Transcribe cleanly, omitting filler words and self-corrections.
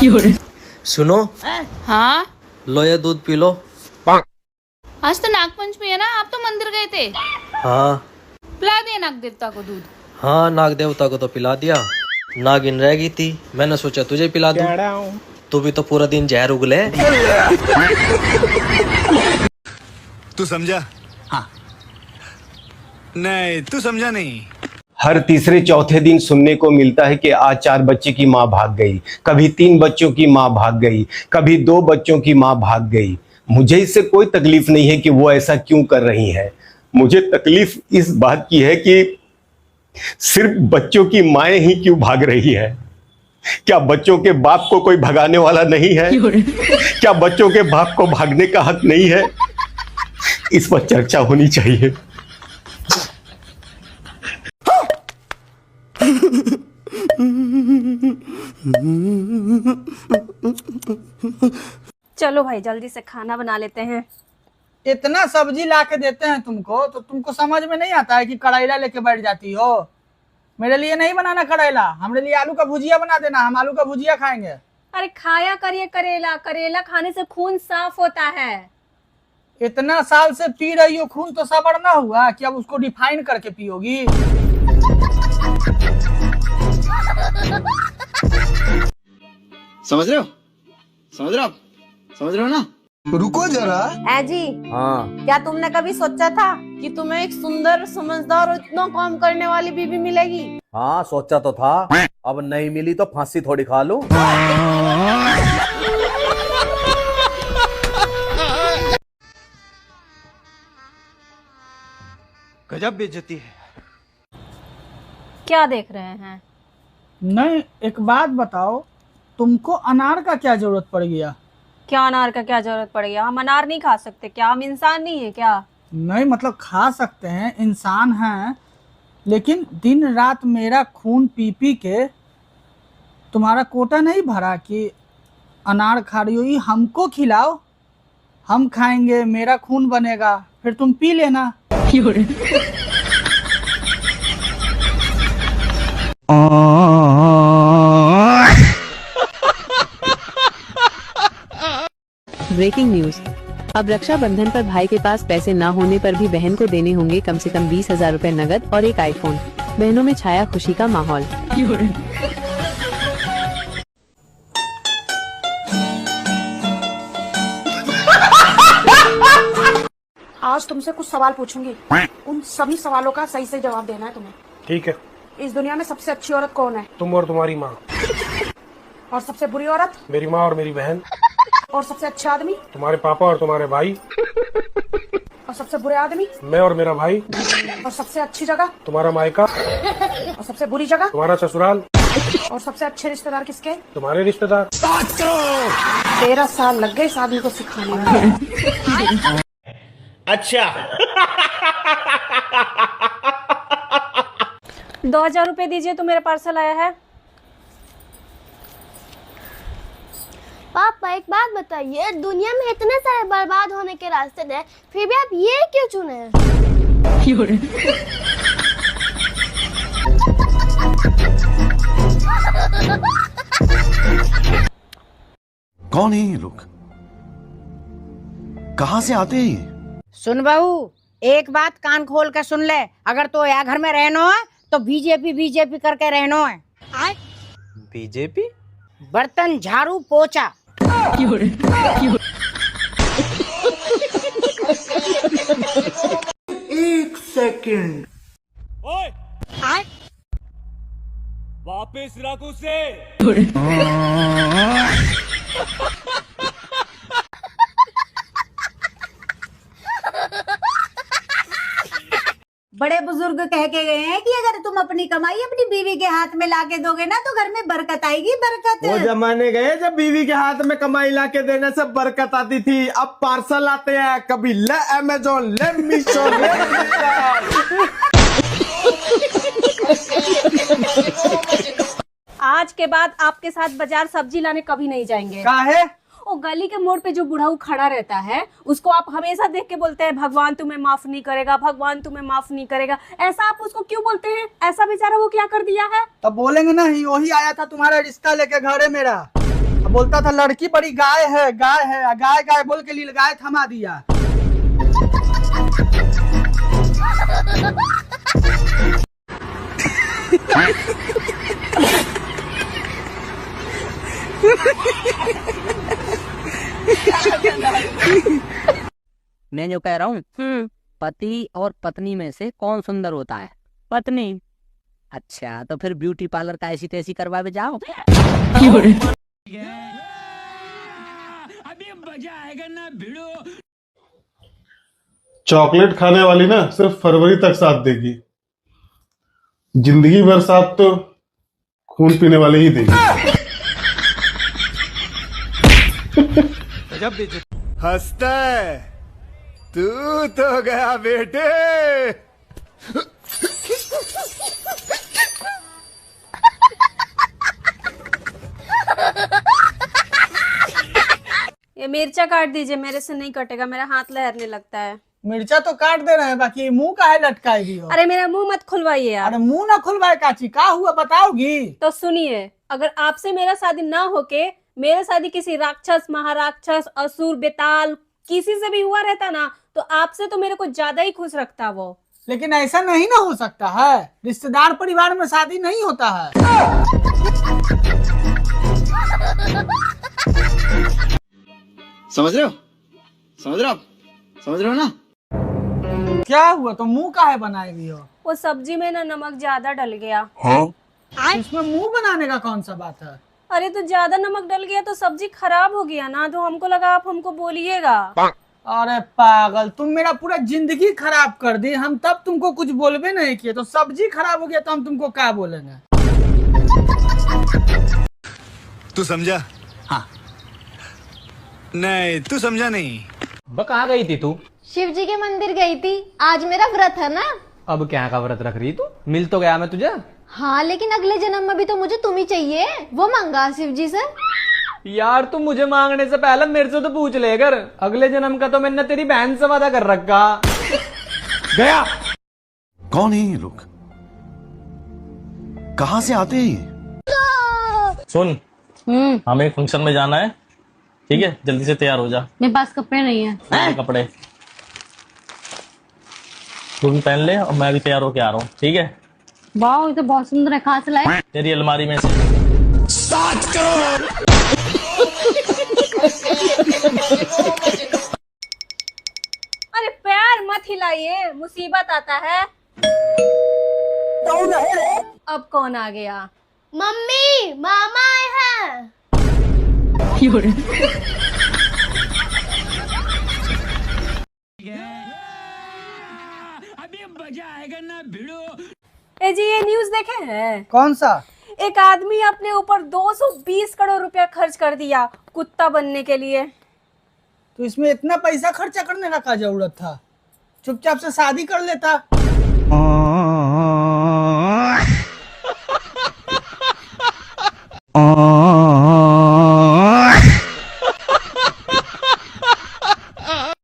सुनो, हाँ, लो ये दूध पी लो। आज तो नागपंचमी है ना, आप तो मंदिर गए थे। हाँ पिला दिए नाग देवता को दूध। हाँ, नाग देवता को तो पिला दिया, नागिन रह गई थी, मैंने सोचा तुझे पिला दूं। तू भी तो पूरा दिन जहर उगले। तू समझा? हाँ। नहीं, तू समझा नहीं। हर तीसरे चौथे दिन सुनने को मिलता है कि आज 4 बच्चे की मां भाग गई, कभी 3 बच्चों की मां भाग गई, कभी 2 बच्चों की मां भाग गई। मुझे इससे कोई तकलीफ नहीं है कि वो ऐसा क्यों कर रही है। मुझे तकलीफ इस बात की है कि सिर्फ बच्चों की माएं ही क्यों भाग रही है। क्या बच्चों के बाप को कोई भगाने वाला नहीं है? क्या बच्चों के बाप को भागने का हक नहीं है? इस पर चर्चा होनी चाहिए। चलो भाई जल्दी से खाना बना लेते हैं। इतना सब्जी ला के देते हैं तुमको तो तुमको समझ में नहीं आता है कि करेला लेके बैठ जाती हो। मेरे लिए नहीं बनाना करेला, हमारे लिए आलू का भुजिया बना देना, हम आलू का भुजिया खाएंगे। अरे खाया करिए करेला, करेला खाने से खून साफ होता है। इतना साल से पी रही हो, खून तो सबर ना हुआ कि अब उसको डिफाइन करके पियोगी। समझ रहे हो? समझ रहे हो? समझ रहे हो ना? रुको जरा। जी हाँ, क्या तुमने कभी सोचा था कि तुम्हें एक सुंदर, समझदार और इतना काम करने वाली बीवी मिलेगी? हाँ सोचा तो था, अब नहीं मिली तो फांसी थोड़ी खा लूं। गजब बेइज्जती है। क्या देख रहे हैं? नहीं, एक बात बताओ, तुमको अनार का क्या जरूरत पड़ गया? क्या अनार का क्या जरूरत पड़ गया? हम अनार नहीं खा सकते क्या? हम इंसान नहीं है क्या? नहीं मतलब खा सकते हैं, इंसान हैं, लेकिन दिन रात मेरा खून पी पी के तुम्हारा कोटा नहीं भरा कि अनार खा रही हो। ये हमको खिलाओ, हम खाएंगे, मेरा खून बनेगा, फिर तुम पी लेना। Breaking news. अब रक्षाबंधन पर भाई के पास पैसे न होने पर भी बहन को देने होंगे कम से कम 20,000 रुपए नगद और एक आईफोन। बहनों में छाया खुशी का माहौल। आज तुमसे कुछ सवाल पूछूंगी, उन सभी सवालों का सही से जवाब देना है तुम्हें। ठीक है। इस दुनिया में सबसे अच्छी औरत कौन है? तुम और तुम्हारी माँ। और सबसे बुरी औरत? मेरी माँ और मेरी बहन। और सबसे अच्छा आदमी? तुम्हारे पापा और तुम्हारे भाई। और सबसे बुरे आदमी? मैं और मेरा भाई। और सबसे अच्छी जगह? तुम्हारा मायका। और सबसे बुरी जगह? तुम्हारा ससुराल। और सबसे अच्छे रिश्तेदार किसके? तुम्हारे रिश्तेदार। 13 साल लग गए इस आदमी को सिखाने में। अच्छा। 2,000 रुपए दीजिए तो मेरा पार्सल आया है। पापा एक बात बताइए, दुनिया में इतने सारे बर्बाद होने के रास्ते हैं, फिर भी आप ये क्यों चुने हैं? कौन है ये लोग? कहाँ से आते हैं ये? सुन बहू, एक बात कान खोल के सुन ले, अगर तो यहाँ घर में रहना है तो बीजेपी बीजेपी करके रहना है। बीजेपी? बर्तन झाड़ू पोछा। एक सेकंड। वापिस रख उसे। बड़े बुजुर्ग कह के गए हैं कि अगर तुम अपनी कमाई अपनी बीवी के हाथ में लाके दोगे ना तो घर में बरकत आएगी, बरकत। वो जमाने गए जब बीवी के हाथ में कमाई ला के देने से बरकत आती थी। अब पार्सल आते हैं, कभी ले अमेज़न, ले मीशो, ले आज के बाद आपके साथ बाजार सब्जी लाने कभी नहीं जाएंगे। काहे? वो गली के मोड़ पे जो बुढ़ाऊ खड़ा रहता है उसको आप हमेशा देख के बोलते हैं भगवान तुम्हें माफ नहीं करेगा, भगवान तुम्हें माफ नहीं करेगा। ऐसा आप उसको क्यों बोलते हैं? ऐसा बेचारा वो क्या कर दिया है? तब बोलेंगे नहीं, वही आया था तुम्हारा रिश्ता लेके घरे मेरा। अब बोलता था लड़की बड़ी गाय है, गाय है, गाय गाय बोल के लिए गाय थमा दिया। मैं जो कह रहा हूँ, पति और पत्नी में से कौन सुंदर होता है? पत्नी। अच्छा, तो फिर ब्यूटी पार्लर का ऐसी तैसी करवा जाओ। चॉकलेट खाने वाली ना सिर्फ फरवरी तक साथ देगी, जिंदगी भर साथ तो खून पीने वाले ही देगी। हंसता है तू तो गया बेटे। ये मिर्चा काट दीजिए, मेरे से नहीं कटेगा, मेरा हाथ लहरने लगता है। मिर्चा तो काट दे रहे हैं, बाकी मुंह का है लटकाएगी हो। अरे मेरा मुंह मत खुलवाइए आप। अरे मुंह ना खुलवाए काची, का हुआ बताओगी? तो सुनिए, अगर आपसे मेरा शादी ना होके मेरा शादी किसी राक्षस, महाराक्षस, असुर, बेताल किसी से भी हुआ रहता ना, तो आपसे तो मेरे को ज्यादा ही खुश रखता वो। लेकिन ऐसा नहीं ना हो सकता है, रिश्तेदार परिवार में शादी नहीं होता है। समझ रहे हो? समझ रहे हो? समझ रहे हो ना? क्या हुआ, तो मुंह का है बनाएगी हो? वो सब्जी में ना नमक ज्यादा डल गया। इसमें मुंह बनाने का कौन सा बात है? अरे तो ज्यादा नमक डल गया तो सब्जी खराब हो गया ना, तो हमको लगा आप हमको बोलिएगा। अरे पागल, तुम मेरा पूरा जिंदगी खराब कर दी, हम तब तुमको कुछ बोलबे नहीं किए, तो सब्जी खराब हो गया तो हम तुमको क्या बोलेंगे? तू समझा? हाँ। नहीं, तू समझा नहीं। कहाँ गई थी तू? शिव जी के मंदिर गई थी, आज मेरा व्रत है ना। अब क्या का व्रत रख रही तू? मिल तो गया मैं तुझे। हाँ, लेकिन अगले जन्म में भी तो मुझे तुम ही चाहिए, वो मांगा शिव जी से। यार तू मुझे मांगने से पहले मेरे से तो पूछ ले कर, अगले जन्म का तो मैंने तेरी बहन से वादा कर रखा। गया। कौन है ये लोग? कहाँ से आते हैं ये? सुन, हमें फंक्शन में जाना है, ठीक है? जल्दी से तैयार हो जा। मेरे पास कपड़े नहीं है। कपड़े तू भी पहन ले और मैं भी तैयार होके आ रहा हूँ, ठीक है? वाह, ये तो बहुत सुंदर है, कहाँ से लाए? तेरी अलमारी में से। 7 करोड़। अरे पैर मत हिलाइए, मुसीबत आता है। अब कौन आ गया? मम्मी, मामा आए हैं। ए जी, ये न्यूज़ देखे हैं? कौन सा? एक आदमी अपने ऊपर 220 करोड़ रुपया खर्च कर दिया कुत्ता बनने के लिए। तो इसमें इतना पैसा खर्चा करने का क्या जरूरत था? चुपचाप से शादी कर लेता।